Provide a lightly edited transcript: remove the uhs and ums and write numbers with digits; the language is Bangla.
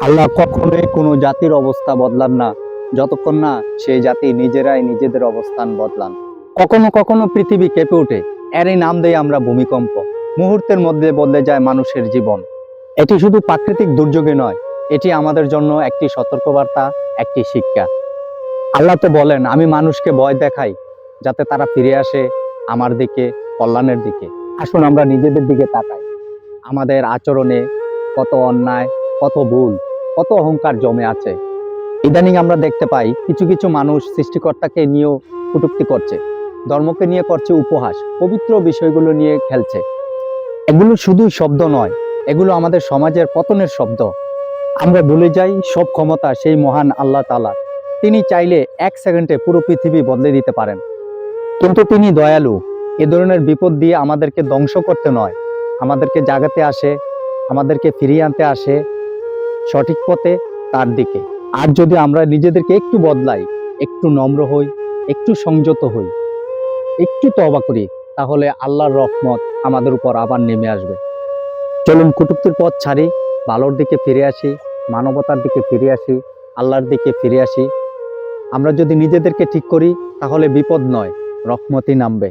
আল্লাহ কখনোই কোনো জাতির অবস্থা বদলান না যতক্ষণ না সেই জাতি নিজেরাই নিজেদের অবস্থান বদলান। কখনো কখনো পৃথিবী কেঁপে ওঠে, এরই নাম দেই আমরা ভূমিকম্প। মুহূর্তের মধ্যে বদলে যায় মানুষের জীবন। এটি শুধু প্রাকৃতিক দুর্যোগে নয়, এটি আমাদের জন্য একটি সতর্কবার্তা, একটি শিক্ষা। আল্লাহ তো বলেন, আমি মানুষকে ভয় দেখাই যাতে তারা ফিরে আসে আমার দিকে, কল্যাণের দিকে। আসুন আমরা নিজেদের দিকে তাকাই। আমাদের আচরণে কত অন্যায়, কত ভুল, কত অহংকার জমে আছে। ইদানিং আমরা দেখতে পাই কিছু কিছু মানুষ সৃষ্টিকর্তাকে নিয়েও কটূক্তি করছে, ধর্মকে নিয়ে করছে উপহাস, পবিত্র বিষয়গুলো নিয়ে খেলছে। এগুলো শুধু শব্দ নয়, এগুলো আমাদের সমাজের পতনের শব্দ। আমরা ভুলে যাই সব ক্ষমতা সেই মহান আল্লাহ তাআলার। তিনি চাইলে 1 সেকেন্ডে পুরো পৃথিবী বদলে দিতে পারেন, কিন্তু তিনি দয়ালু। এ ধরনের বিপদ দিয়ে আমাদেরকে ধ্বংস করতে নয়, আমাদেরকে জাগাতে আসে, আমাদেরকে ফিরিয়ে আনতে আসে সঠিক পথে, তার দিকে। আর যদি আমরা নিজেদেরকে একটু বদলাই, একটু নম্র হই, একটু সংযত হই, একটু তওবা করি, তাহলে আল্লাহর রহমত আমাদের উপর আবার নেমে আসবে। চলুন কটূক্তির পথ ছাড়ি, ভালোর দিকে ফিরে আসি, মানবতার দিকে ফিরে আসি, আল্লাহর দিকে ফিরে আসি। আমরা যদি নিজেদেরকে ঠিক করি, তাহলে বিপদ নয়, রহমতই নামবে।